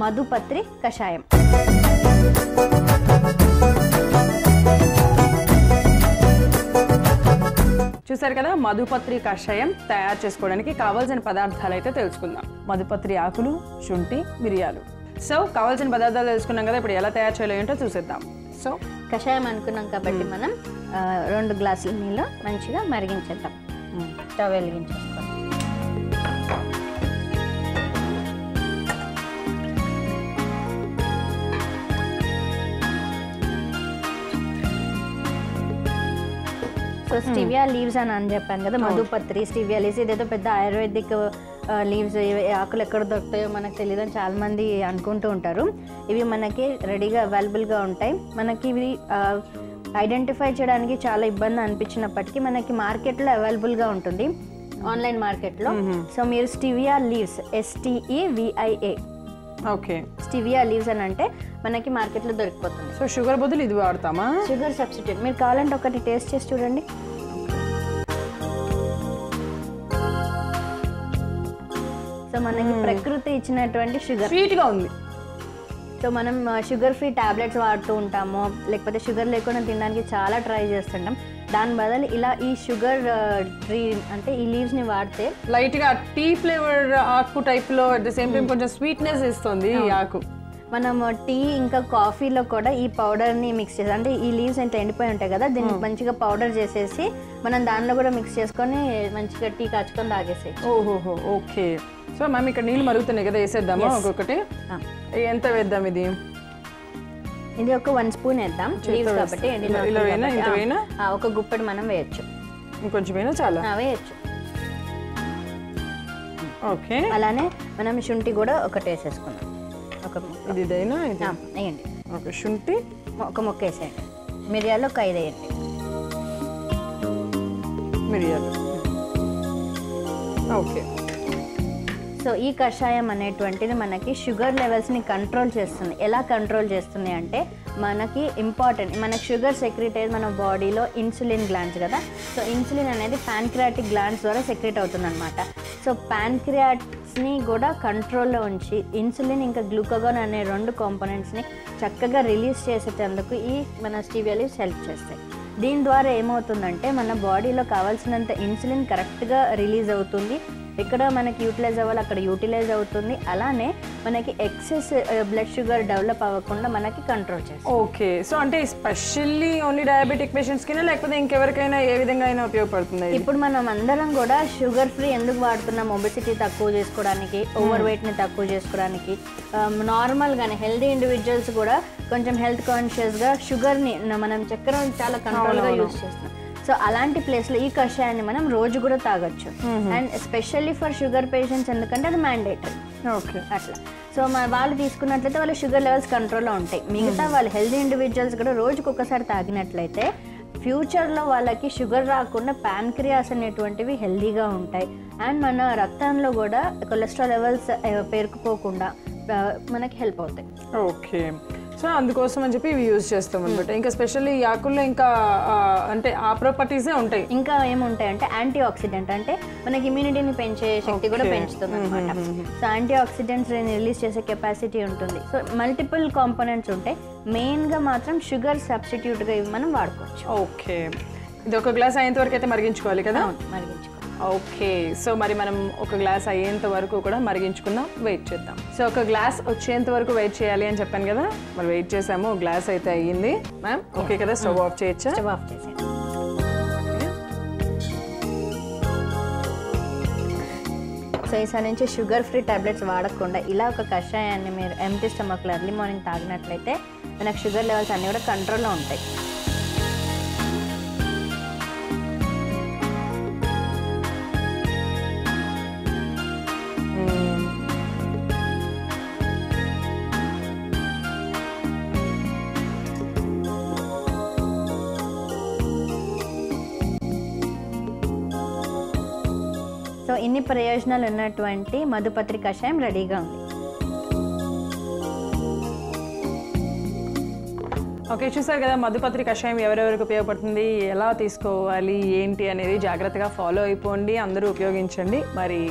మధుపత్రి కషాయం. చూసారు కదా, మధుపత్రి కషాయం తయారు చేసుకోవడానికి కావాల్సిన పదార్థాలు అయితే తెలుసుకుందాం. మధుపత్రి ఆకులు, శుంఠి, మిరియాలు. సో కావాల్సిన పదార్థాలు తెలుసుకున్నాం కదా, ఇప్పుడు ఎలా తయారు చేయాలో ఏంటో చూసేద్దాం. సో కషాయం అనుకున్నాం కాబట్టి మనం 2 గ్లాసుల నీళ్ళు మంచిగా మరిగించేద్దాం. స్టవ్ వెలిగించేసుకోవాలి. సో స్టివియా లీవ్స్ అని చెప్పాను కదా, మధుపత్రి స్టివియా లీవ్స్. ఇదేదో పెద్ద ఆయుర్వేదిక్ లీవ్స్, ఆకులు ఎక్కడ దొరుకుతాయో మనకు తెలియదు అని చాలా మంది అనుకుంటూ ఉంటారు. ఇవి మనకి రెడీగా అవైలబుల్గా ఉంటాయి. మనకి ఇవి ఐడెంటిఫై చేయడానికి చాలా ఇబ్బంది అనిపించినప్పటికీ మనకి మార్కెట్లో అవైలబుల్గా ఉంటుంది, ఆన్లైన్ మార్కెట్లో. సో మీరు stevia leaves, STEVIA, okay, stevia leaves అని అంటే మనకి మార్కెట్లో దొరికిపోతుంది. సో షుగర్ బదులు ఇది వాడతామా? Sugar substitute. మీరు కావాలంటే ఒకటి టేస్ట్ చేసి చూడండి. సో మనకి ప్రకృతి ఇచ్చినటువంటి షుగర్, స్వీట్గా ఉంది. సో మనం షుగర్ ఫ్రీ టాబ్లెట్స్ వాడుతూ ఉంటాము, లేకపోతే షుగర్ లేకుండా తినడానికి చాలా ట్రై చేస్తుంటాం. దాని బదులు ఇలా ఈ షుగర్ ట్రీ అంటే ఈ లీవ్స్ని వాడితే లైట్గా టీ ఫ్లేవర్ ఆకు టైప్లో, అట్ ద సేమ్ టైం కొంచెం స్వీట్నెస్ ఇస్తుంది ఈ ఆకు. మనం టీ ఇంకా కాఫీలో కూడా ఈ పౌడర్ని మిక్స్ చేసి, అంటే ఈ లీవ్స్ ఎంత ఎండిపోయి ఉంటాయి కదా, దీన్ని మంచిగా పౌడర్ చేసేసి మనం దానిలో కూడా మిక్స్ చేసుకొని మంచిగా టీ కాచుకొని తాగేసేది. ఓహోహో, ఓకే. సో మ్యామ్ ఇక్కడ నీళ్ళు మరుగుతున్నాయి కదా, వేసేద్దామా ఒక్కొక్కటి? ఎంత వేద్దాం ఇది? ఇది ఒక 1 స్పూన్ వేద్దాం, లీవ్స్ కాబట్టి. ఒక గుప్పెడు మనం వేయచ్చు. ఇంకొంచెం వేయనా? చాలా వేయచ్చు. ఓకే. అలానే మనం శుంఠి కూడా ఒకటి వేసేసుకున్నాం. ఒక ఇదైనా వేయండి. ఓకే, శుంఠి ఒక ముక్క వేసేయండి. మిరియాలు ఒక 5 వేయండి. మిరియాలు, ఓకే. సో ఈ కషాయం అనేటువంటిది మనకి షుగర్ లెవెల్స్ని కంట్రోల్ చేస్తుంది. ఎలా కంట్రోల్ చేస్తుంది అంటే మనకి ఇంపార్టెంట్, మనకి షుగర్ సెక్రెట్ అయ్యేది మన బాడీలో ఇన్సులిన్ గ్లాండ్స్ కదా. సో ఇన్సులిన్ అనేది ప్యాన్క్రియాటిక్ గ్లాండ్స్ ద్వారా సెక్రెట్ అవుతుంది అనమాట. సో ప్యాన్క్రియాట్స్ని కూడా కంట్రోల్లో ఉంచి ఇన్సులిన్ ఇంకా గ్లూకగోన్ అనే 2 కాంపోనెంట్స్ని చక్కగా రిలీజ్ చేసేటందుకు ఈ మన స్టివియా లీవ్స్ హెల్ప్ చేస్తాయి. దీని ద్వారా ఏమవుతుందంటే మన బాడీలో కావాల్సినంత ఇన్సులిన్ కరెక్ట్గా రిలీజ్ అవుతుంది. ఇక్కడ మనకి యూటిలైజ్ అవ్వాలి, అక్కడ యూటిలైజ్ అవుతుంది. అలానే మనకి ఎక్సెస్ బ్లడ్ షుగర్ డెవలప్ అవ్వకుండా మనకి కంట్రోల్ చేస్తుంది. ఓకే. సో అంటే స్పెషల్లీ ఓన్లీ డయాబెటిక్ పేషెంట్స్కి లేకపోతే ఇంకెవరికైనా ఏ విధంగా అయినా ఉపయోగపడుతుంది? ఇప్పుడు మనం అందరం కూడా షుగర్ ఫ్రీ ఎందుకు వాడుతున్నాం? ఒబెసిటీ తక్కువ చేసుకోవడానికి, ఓవర్ వెయిట్ని తక్కువ చేసుకోవడానికి. నార్మల్గానే హెల్దీ ఇండివిజువల్స్ కూడా కొంచెం హెల్త్ కాన్షియస్గా షుగర్ని మనం చక్కెర చాలా కంట్రోల్గా యూజ్ చేస్తున్నాం. సో అలాంటి ప్లేస్లో ఈ కషాయాన్ని మనం రోజు కూడా తాగొచ్చు. And especially for sugar patients, ఎందుకంటే అది మ్యాండేటరీ. ఓకే, అట్లా. సో వాళ్ళు తీసుకున్నట్లయితే వాళ్ళ షుగర్ లెవెల్స్ కంట్రోల్లో ఉంటాయి. మిగతా వాళ్ళు హెల్తీ ఇండివిజువల్స్ కూడా రోజుకి ఒకసారి తాగినట్లయితే ఫ్యూచర్లో వాళ్ళకి షుగర్ రాకుండా ప్యాన్క్రియాస్ అనేటువంటివి హెల్దీగా ఉంటాయి. అండ్ మన రక్తంలో కూడా కొలెస్ట్రాల్ లెవెల్స్ పేరుకుపోకుండా మనకి హెల్ప్ అవుతాయి. ఓకే. సో అందుకోసం అని చెప్పి ఇవి యూజ్ చేస్తాం అనమాట. ఇంకా స్పెషల్లీ ఈ ఆకుల్లో ఇంకా అంటే ఆ ప్రాపర్టీసే ఉంటాయి. ఇంకా ఏముంటాయంటే యాంటీ ఆక్సిడెంట్, అంటే మనకి ఇమ్యూనిటీని పెంచే శక్తి కూడా పెంచుతుంది అనమాట. సో యాంటీ ఆక్సిడెంట్స్ రిలీజ్ చేసే కెపాసిటీ ఉంటుంది. సో మల్టిపుల్ కాంపోనెంట్స్ ఉంటాయి. మెయిన్గా మాత్రం షుగర్ సబ్స్టిట్యూట్గా ఇవి మనం వాడుకోవచ్చు. ఓకే. ఇది ఒక గ్లాస్ అయ్యేంత వరకు అయితే మరిగించుకోవాలి కదా? మరిగించుకోవాలి. ఓకే. సో మరి మనం ఒక గ్లాస్ అయ్యేంత వరకు కూడా మరిగించుకుందాం, వెయిట్ చేద్దాం. సో ఒక గ్లాస్ వచ్చేంత వరకు వెయిట్ చేయాలి అని చెప్పాను కదా, మరి వెయిట్ చేసాము. గ్లాస్ అయితే అయ్యింది మ్యామ్. ఓకే కదా, స్టవ్ ఆఫ్ చేయొచ్చా? స్టవ్ ఆఫ్ చేసేయండి. సో ఈసారి నుంచి షుగర్ ఫ్రీ టాబ్లెట్స్ వాడకుండా ఇలా ఒక కషాయాన్ని మీరు ఎంటీ స్టమక్లో ఎర్లీ మార్నింగ్ తాగినట్లయితే మనకు షుగర్ లెవెల్స్ అన్నీ కూడా కంట్రోల్లో ఉంటాయి. సో ఇన్ని ప్రయోజనాలు ఉన్నటువంటి మధుపత్రి కషాయం రెడీగా ఉంది. ఓకే, చూసారు కదా మధుపత్రి కషాయం ఎవరెవరికి ఉపయోగపడుతుంది, ఎలా తీసుకోవాలి ఏంటి అనేది జాగ్రత్తగా ఫాలో అయిపోండి, అందరూ ఉపయోగించండి. మరి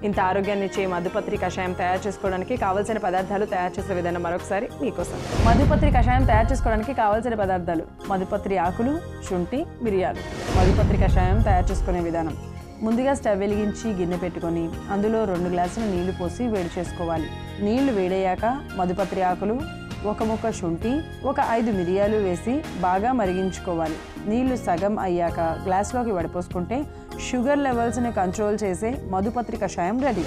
ఇంత ఆరోగ్యాన్ని ఇచ్చే మధుపత్రి కషాయం తయారు చేసుకోవడానికి కావాల్సిన పదార్థాలు తయారు చేసే విధానం మరొకసారి మీకోసం. మధుపత్రి కషాయం తయారు చేసుకోవడానికి కావాల్సిన పదార్థాలు: మధుపత్రి ఆకులు, శుంఠి, మిరియాలు. మధుపత్రి కషాయం తయారు చేసుకునే విధానం: ముందుగా స్టవ్ వెలిగించి గిన్నె పెట్టుకొని అందులో 2 గ్లాసుల నీళ్లు పోసి వేడి చేసుకోవాలి. నీళ్లు వేడయ్యాక మధుపత్రి ఆకులు, 1 ముక్క శుంఠి, 5 మిరియాలు వేసి బాగా మరిగించుకోవాలి. నీళ్లు సగం అయ్యాక గ్లాస్లోకి వడపోసుకుంటే షుగర్ లెవెల్స్ని కంట్రోల్ చేసే మధుపత్రి కషాయం రెడీ.